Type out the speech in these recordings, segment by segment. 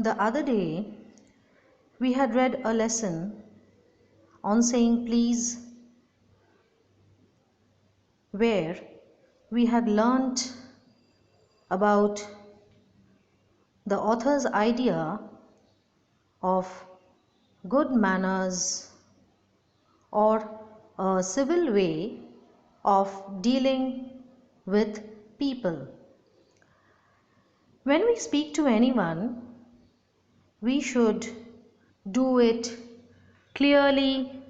The other day, we had read a lesson on saying please, where we had learnt about the author's idea of good manners or a civil way of dealing with people. When we speak to anyone, we should do it clearly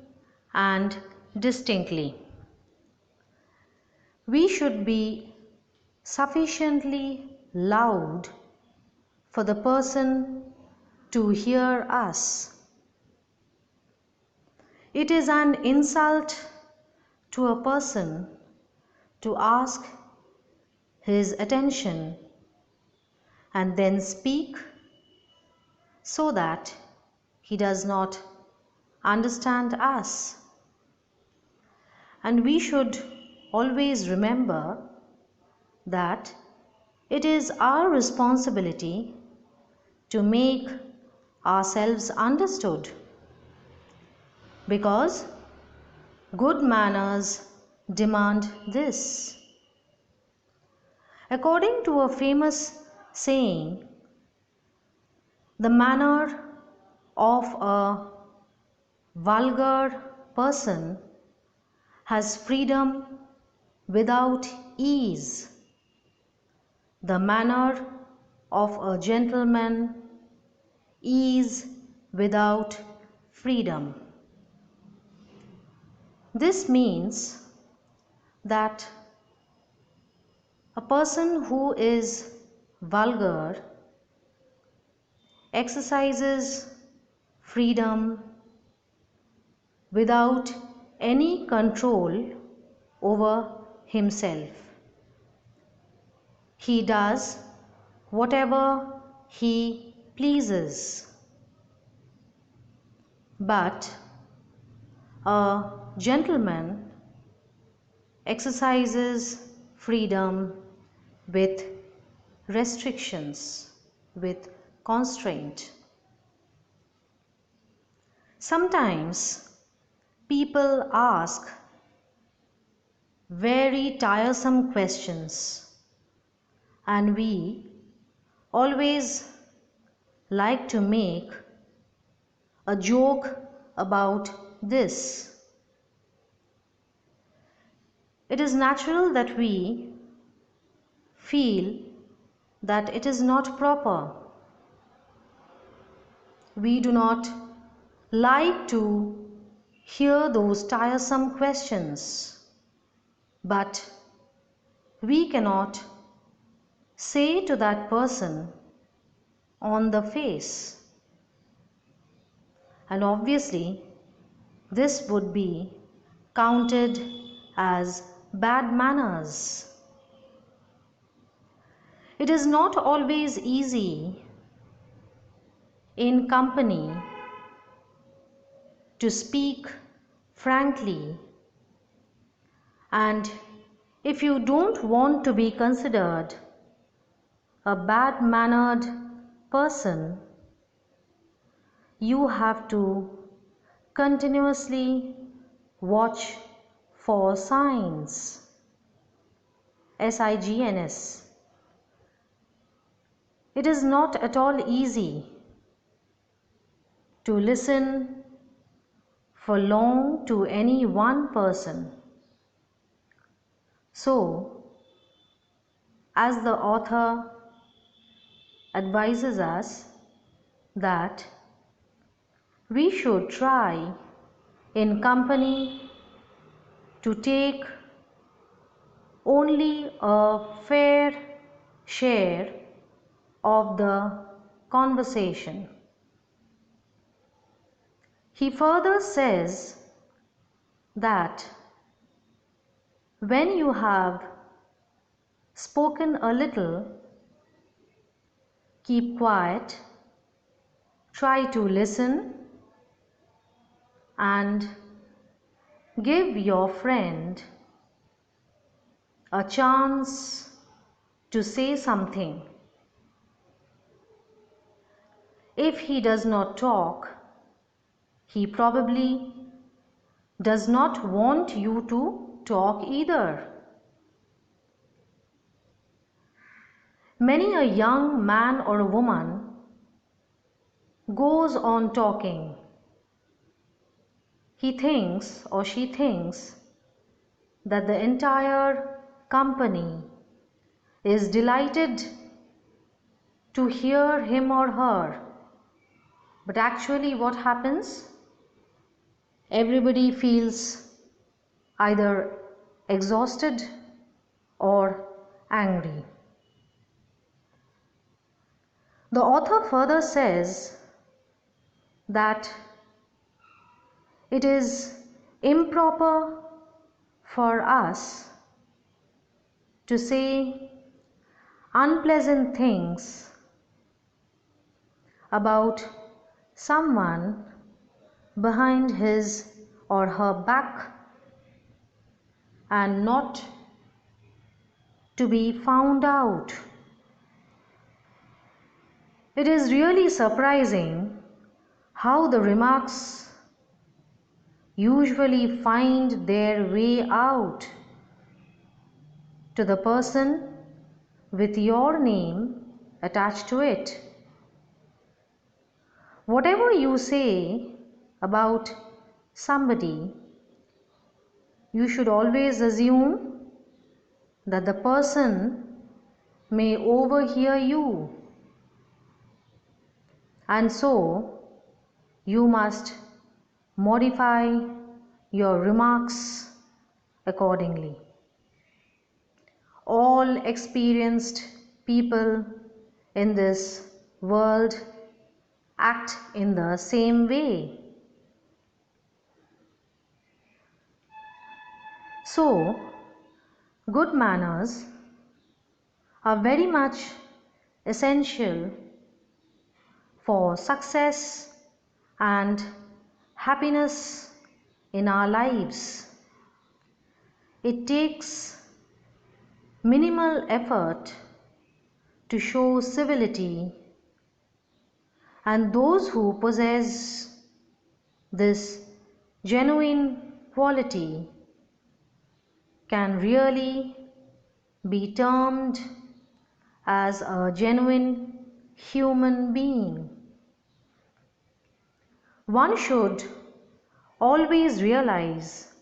and distinctly. We should be sufficiently loud for the person to hear us. It is an insult to a person to ask his attention and then speak so that he does not understand us. And we should always remember that it is our responsibility to make ourselves understood, because good manners demand this. According to a famous saying, the manner of a vulgar person has freedom without ease. The manner of a gentleman ease without freedom. This means that a person who is vulgar exercises freedom without any control over himself. He does whatever he pleases. But a gentleman exercises freedom with restrictions, with constraint. Sometimes people ask very tiresome questions, and we always like to make a joke about this. It is natural that we feel that it is not proper. We do not like to hear those tiresome questions, but we cannot say to that person on the face. And obviously, this would be counted as bad manners. It is not always easy in company to speak frankly, and if you don't want to be considered a bad-mannered person, you have to continuously watch for signs. SIGNS. It is not at all easy to listen for long to any one person. So, as the author advises us that we should try in company to take only a fair share of the conversation. He further says that when you have spoken a little, keep quiet, try to listen, and give your friend a chance to say something. If he does not talk, he probably does not want you to talk either. Many a young man or a woman goes on talking. He thinks or she thinks that the entire company is delighted to hear him or her. But actually, what happens? Everybody feels either exhausted or angry. The author further says that it is improper for us to say unpleasant things about someone behind his or her back and not to be found out. It is really surprising how the remarks usually find their way out to the person with your name attached to it. Whatever you say about somebody, you should always assume that the person may overhear you, and so you must modify your remarks accordingly. All experienced people in this world act in the same way. So, good manners are very much essential for success and happiness in our lives. It takes minimal effort to show civility, and those who possess this genuine quality can really be termed as a genuine human being. One should always realize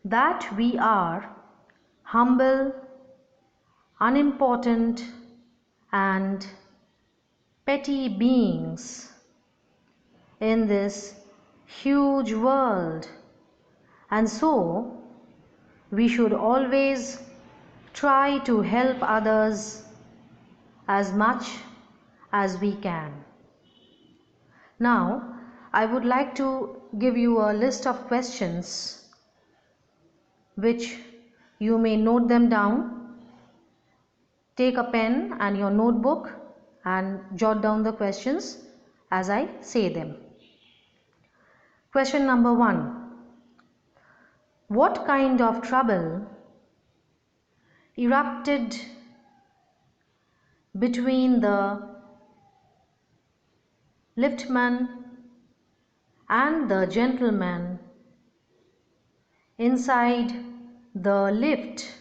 that we are humble, unimportant, and petty beings in this huge world, and so we should always try to help others as much as we can. Now, I would like to give you a list of questions which you may note them down. Take a pen and your notebook and jot down the questions as I say them. Question number 1. What kind of trouble erupted between the liftman and the gentleman inside the lift?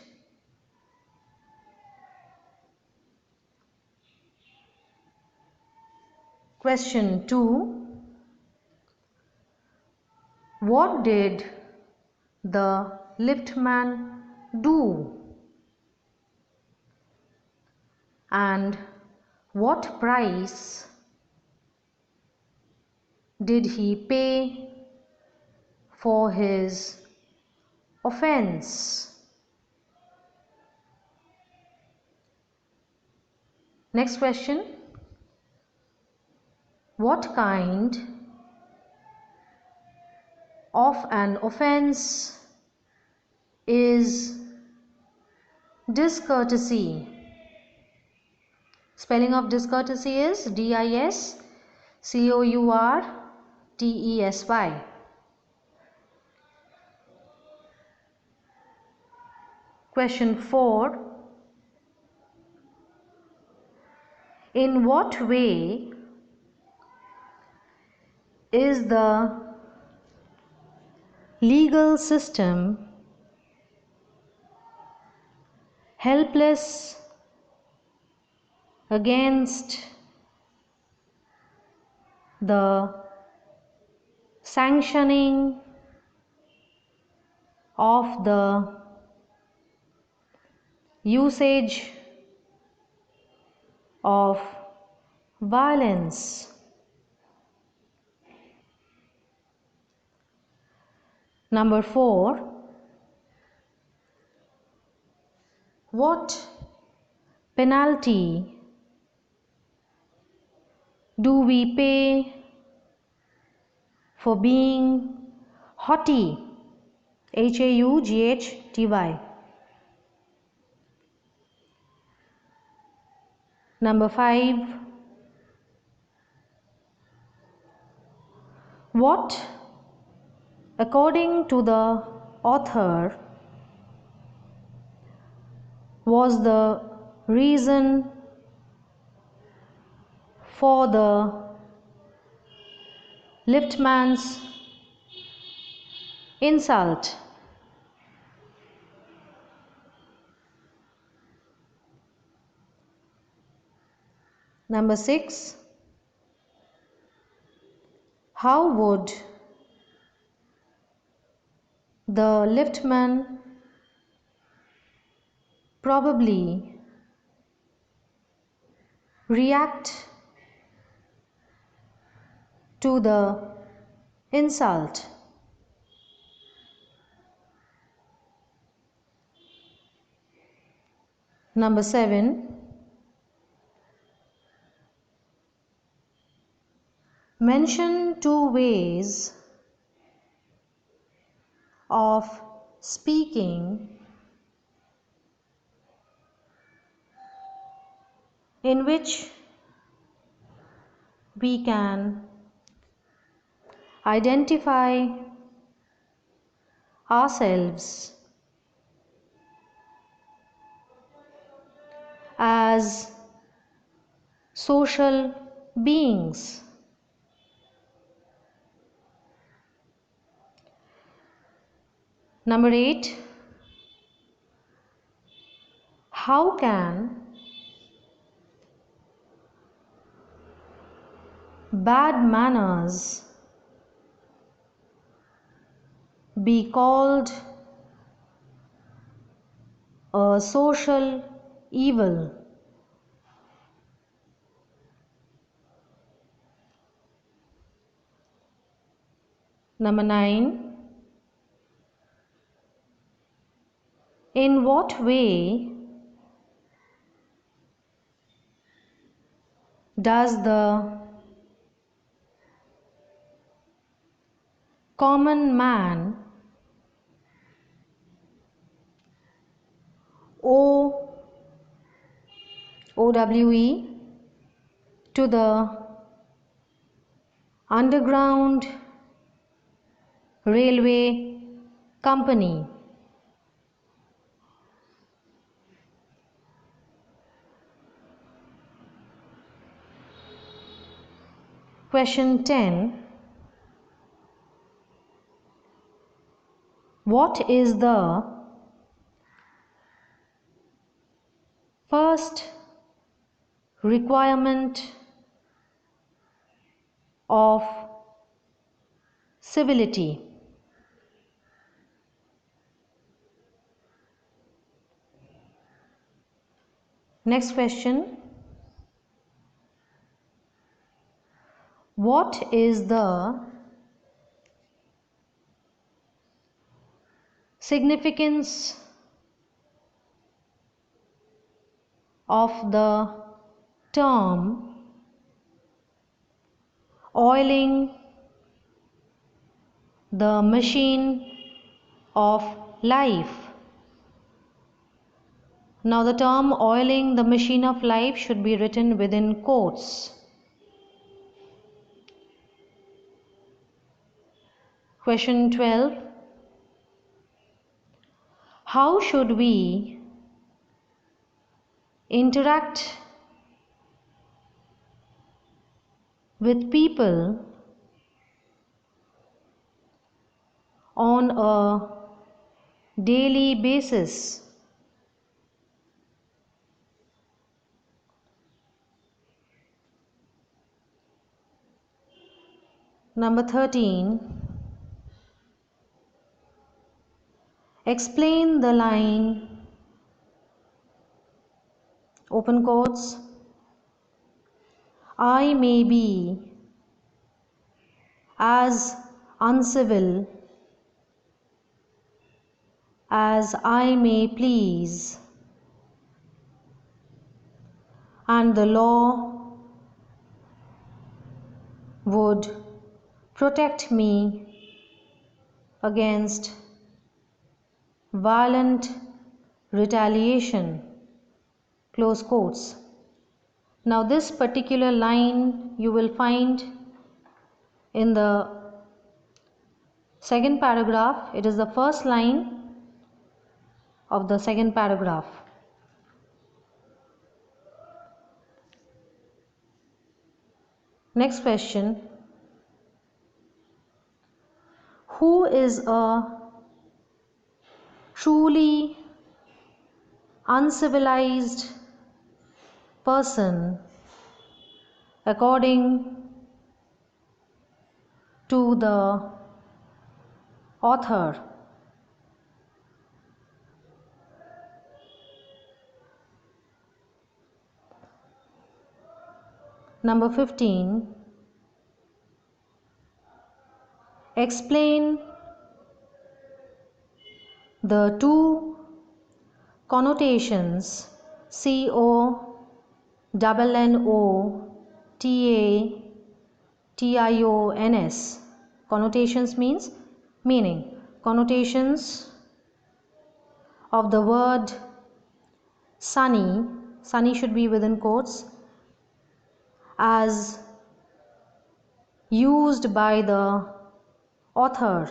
Question 2. What did the liftman do? And what price did he pay for his offense? Next question. What kind of an offense is discourtesy? Spelling of discourtesy is DISCOURTESY. Question 4. In what way Is the legal system helpless against the sanctioning of the usage of violence? Number 4, what penalty do we pay for being haughty? Haughty. Number 5, what, according to the author, was the reason for the liftman's insult? Number 6, how would the liftman probably react to the insult? Number 7, mention 2 ways of speaking in which we can identify ourselves as social beings. Number 8, how can bad manners be called a social evil? Number 9, in what way does the common man OWE to the underground railway company? Question 10. What is the first requirement of civility? Next question. What is the significance of the term oiling the machine of life? Now the term oiling the machine of life should be written within quotes. Question 12. How should we interact with people on a daily basis? Number 13. Explain the line, open quotes, I may be as uncivil as I may please, and the law would protect me against violent retaliation. Close quotes. Now this particular line you will find in the second paragraph. It is the first line of the second paragraph. Next question. Who is a truly uncivilized person according to the author? Number 15. Explain the two connotations CONNOTATIONS. Connotations means meaning. Connotations of the word sunny, sunny should be within quotes, as used by the author.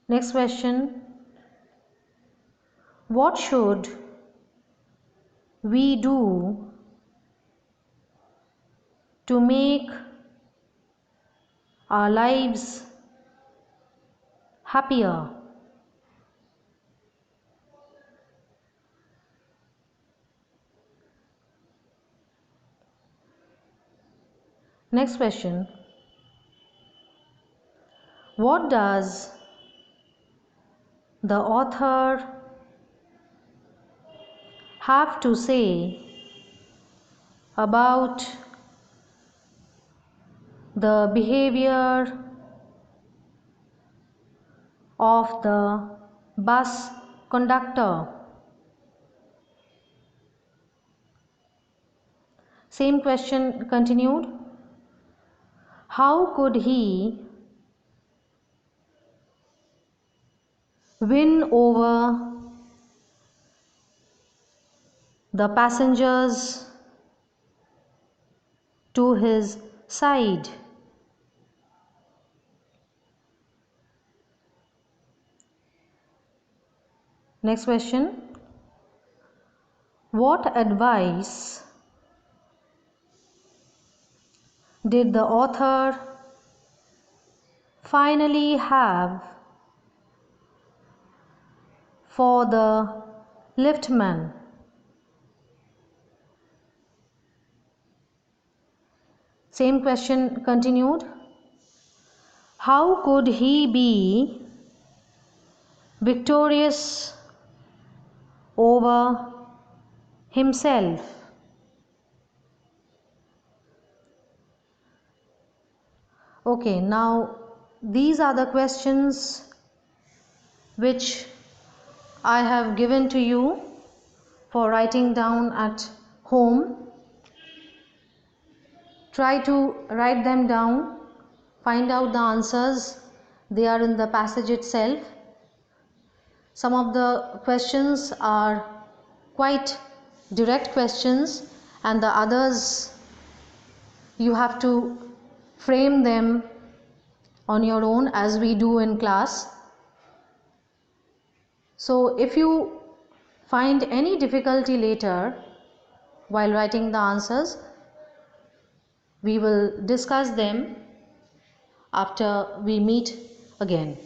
Next question. What should we do to make our lives happier? Next question. What does the author have to say about the behavior of the bus conductor? Same question continued. How could he win over the passengers to his side? Next question. What advice did the author finally have for the liftman? Same question continued. How could he be victorious over himself? Okay, now these are the questions which I have given to you for writing down at home. Try to write them down, find out the answers. They are in the passage itself. Some of the questions are quite direct questions, and the others you have to frame them on your own as we do in class. So if you find any difficulty later while writing the answers, We will discuss them after we meet again.